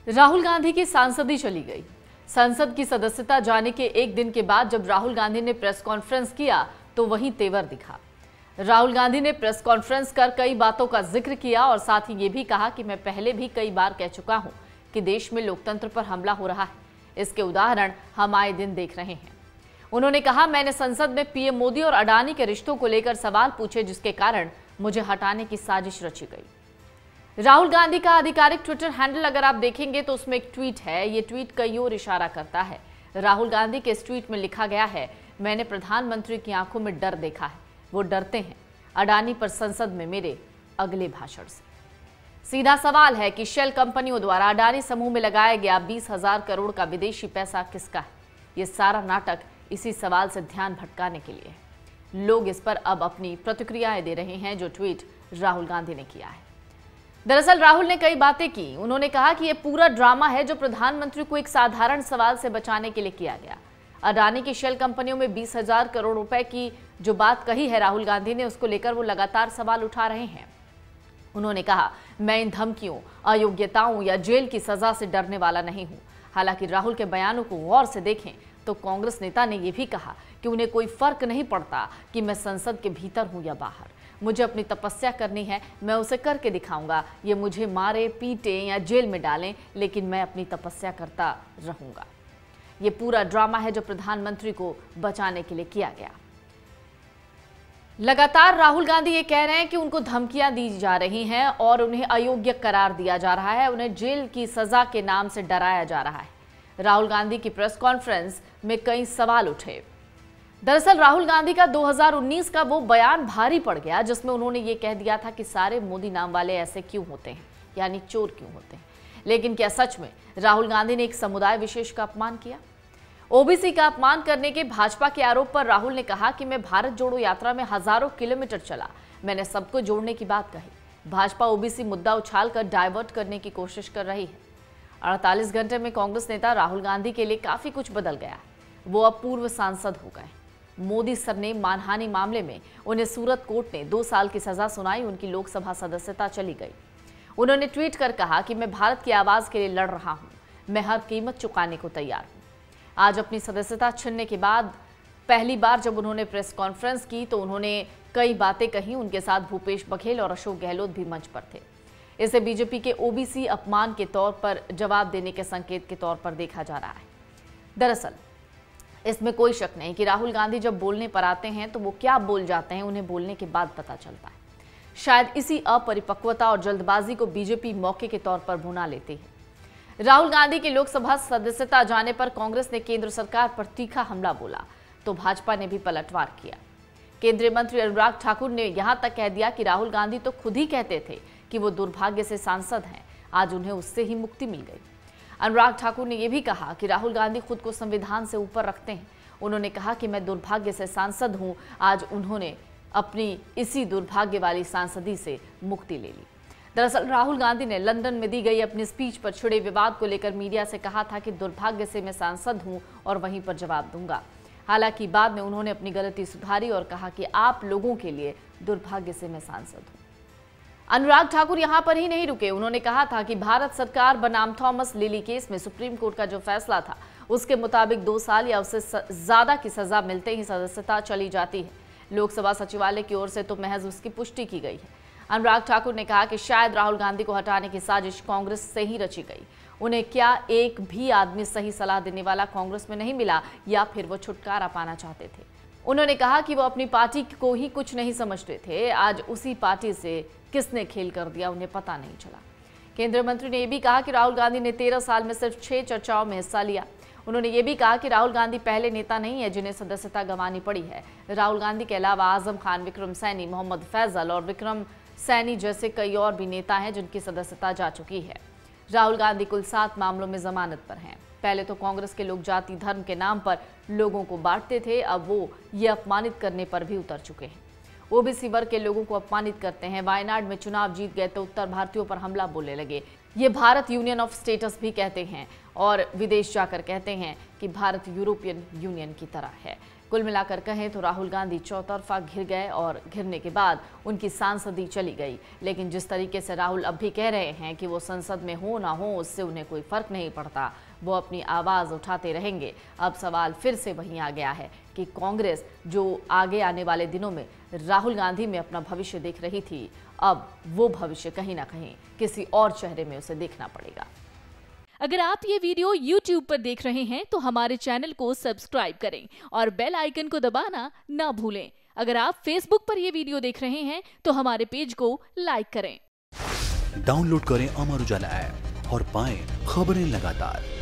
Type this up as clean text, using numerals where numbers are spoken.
राहुल गांधी की सांसदी चली गई। संसद की सदस्यता जाने के एक दिन के बाद जब राहुल गांधी ने प्रेस कॉन्फ्रेंस किया तो वही तेवर दिखा। राहुल गांधी ने प्रेस कॉन्फ्रेंस कर कई बातों का जिक्र किया और साथ ही ये भी कहा कि मैं पहले भी कई बार कह चुका हूं कि देश में लोकतंत्र पर हमला हो रहा है। इसके उदाहरण हम आए दिन देख रहे हैं। उन्होंने कहा, मैंने संसद में पीएम मोदी और अडानी के रिश्तों को लेकर सवाल पूछे जिसके कारण मुझे हटाने की साजिश रची गई। राहुल गांधी का आधिकारिक ट्विटर हैंडल अगर आप देखेंगे तो उसमें एक ट्वीट है। ये ट्वीट कई ओर इशारा करता है। राहुल गांधी के इस ट्वीट में लिखा गया है, मैंने प्रधानमंत्री की आंखों में डर देखा है, वो डरते हैं अडानी पर संसद में मेरे अगले भाषण से। सीधा सवाल है कि शेल कंपनियों द्वारा अडानी समूह में लगाया गया 20,000 करोड़ का विदेशी पैसा किसका है? ये सारा नाटक इसी सवाल से ध्यान भटकाने के लिए है। लोग इस पर अब अपनी प्रतिक्रियाएं दे रहे हैं जो ट्वीट राहुल गांधी ने किया है। दरअसल राहुल ने कई बातें की। उन्होंने कहा कि यह पूरा ड्रामा है जो प्रधानमंत्री को एक साधारण सवाल से बचाने के लिए किया गया। अडानी की शेल कंपनियों में 20,000 करोड़ रुपए की जो बात कही है राहुल गांधी ने, उसको लेकर वो लगातार सवाल उठा रहे हैं। उन्होंने कहा, मैं इन धमकियों, अयोग्यताओं या जेल की सजा से डरने वाला नहीं हूं। हालांकि राहुल के बयानों को गौर से देखें तो कांग्रेस नेता ने यह भी कहा कि उन्हें कोई फर्क नहीं पड़ता कि मैं संसद के भीतर हूं या बाहर। मुझे अपनी तपस्या करनी है, मैं उसे करके दिखाऊंगा। ये मुझे मारे, पीटे या जेल में डालें, लेकिन मैं अपनी तपस्या करता रहूंगा। ये पूरा ड्रामा है जो प्रधानमंत्री को बचाने के लिए किया गया। लगातार राहुल गांधी ये कह रहे हैं कि उनको धमकियां दी जा रही हैं और उन्हें अयोग्य करार दिया जा रहा है, उन्हें जेल की सजा के नाम से डराया जा रहा है। राहुल गांधी की प्रेस कॉन्फ्रेंस में कई सवाल उठे। दरअसल राहुल गांधी का 2019 का वो बयान भारी पड़ गया जिसमें उन्होंने ये कह दिया था कि सारे मोदी नाम वाले ऐसे क्यों होते हैं, यानी चोर क्यों होते हैं। लेकिन क्या सच में राहुल गांधी ने एक समुदाय विशेष का अपमान किया? ओबीसी का अपमान करने के भाजपा के आरोप पर राहुल ने कहा कि मैं भारत जोड़ो यात्रा में हजारों किलोमीटर चला, मैंने सबको जोड़ने की बात कही। भाजपा ओबीसी मुद्दा उछालकर डाइवर्ट करने की कोशिश कर रही है। 48 घंटे में कांग्रेस नेता राहुल गांधी के लिए काफी कुछ बदल गया। वो अब पूर्व सांसद हो गए। मोदी सर ने मानहानि मामले में उन्हें सूरत कोर्ट ने 2 साल की सजा सुनाई, उनकी लोकसभा सदस्यता चली गई। उन्होंने ट्वीट कर कहा कि मैं भारत की आवाज के लिए लड़ रहा हूं, मैं हर कीमत चुकाने को तैयार हूं। आज अपनी सदस्यता छीनने के बाद पहली बार जब उन्होंने प्रेस कॉन्फ्रेंस की तो उन्होंने कई बातें कही। उनके साथ भूपेश बघेल और अशोक गहलोत भी मंच पर थे। इसे बीजेपी के ओबीसी अपमान के तौर पर जवाब देने के संकेत के तौर पर देखा जा रहा है। दरअसल इसमें कोई शक नहीं कि राहुल गांधी जब बोलने पर आते हैं तो वो क्या बोल जाते हैं उन्हें बोलने के बाद पता चलता है। शायद इसी अपरिपक्वता और जल्दबाजी को बीजेपी मौके के तौर पर भुना लेती है। राहुल गांधी की लोकसभा सदस्यता जाने पर कांग्रेस ने केंद्र सरकार पर तीखा हमला बोला तो भाजपा ने भी पलटवार किया। केंद्रीय मंत्री अनुराग ठाकुर ने यहां तक कह दिया कि राहुल गांधी तो खुद ही कहते थे कि वो दुर्भाग्य से सांसद हैं, आज उन्हें उससे ही मुक्ति मिल गई। अनुराग ठाकुर ने यह भी कहा कि राहुल गांधी खुद को संविधान से ऊपर रखते हैं। उन्होंने कहा कि मैं दुर्भाग्य से सांसद हूं, आज उन्होंने अपनी इसी दुर्भाग्य वाली सांसदी से मुक्ति ले ली। दरअसल राहुल गांधी ने लंदन में दी गई अपनी स्पीच पर छिड़े विवाद को लेकर मीडिया से कहा था कि दुर्भाग्य से मैं सांसद हूं और वहीं पर जवाब दूंगा। हालांकि बाद में उन्होंने अपनी गलती सुधारी और कहा कि आप लोगों के लिए दुर्भाग्य से मैं सांसद हूं। अनुराग ठाकुर यहां पर ही नहीं रुके। उन्होंने कहा था कि भारत सरकार बनाम थॉमस लिली केस में सुप्रीम कोर्ट का जो फैसला था उसके मुताबिक 2 साल या उससे ज्यादा की सजा मिलते ही सदस्यता चली जाती है। लोकसभा सचिवालय की ओर से तो महज उसकी पुष्टि की गई है। अनुराग ठाकुर ने कहा कि शायद राहुल गांधी को हटाने की साजिश कांग्रेस से ही रची गई। उन्हें क्या एक भी आदमी सही सलाह देने वाला कांग्रेस में नहीं मिला या फिर वो छुटकारा पाना चाहते थे। उन्होंने कहा कि वो अपनी पार्टी को ही कुछ नहीं समझते थे, आज उसी पार्टी से किसने खेल कर दिया उन्हें पता नहीं चला। केंद्रीय मंत्री ने यह भी कहा कि राहुल गांधी ने 13 साल में सिर्फ 6 चर्चाओं में हिस्सा लिया। उन्होंने ये भी कहा कि राहुल गांधी पहले नेता नहीं है जिन्हें सदस्यता गंवानी पड़ी है। राहुल गांधी के अलावा आजम खान, विक्रम सैनी, मोहम्मद फैजल और विक्रम सैनी जैसे कई और भी नेता हैं जिनकी सदस्यता जा चुकी है। राहुल गांधी कुल 7 मामलों में जमानत पर हैं। पहले तो कांग्रेस के लोग जाति धर्म के नाम पर लोगों को बांटते थे, अब वो ये अपमानित करने पर भी उतर चुके हैं। ओबीसी वर्ग के लोगों को अपमानित करते हैं। वायनाड में चुनाव जीत गए तो उत्तर भारतीयों पर हमला बोलने लगे। ये भारत यूनियन ऑफ स्टेटस भी कहते हैं और विदेश जाकर कहते हैं कि भारत यूरोपियन यूनियन की तरह है। कुल मिलाकर कहें तो राहुल गांधी चौतरफा घिर गए और घिरने के बाद उनकी सांसदी चली गई। लेकिन जिस तरीके से राहुल अब भी कह रहे हैं कि वो संसद में हो ना हो उससे उन्हें कोई फर्क नहीं पड़ता, वो अपनी आवाज उठाते रहेंगे। अब सवाल फिर से वहीं आ गया है कि कांग्रेस जो आगे आने वाले दिनों में राहुल गांधी में अपना भविष्य देख रही थी, अब वो भविष्य कहीं ना कहीं किसी और चेहरे में उसे देखना पड़ेगा। अगर आप ये वीडियो YouTube पर देख रहे हैं तो हमारे चैनल को सब्सक्राइब करें और बेल आइकन को दबाना ना भूलें। अगर आप Facebook पर ये वीडियो देख रहे हैं तो हमारे पेज को लाइक करें। डाउनलोड करें अमर उजाला ऐप और पाएं खबरें लगातार।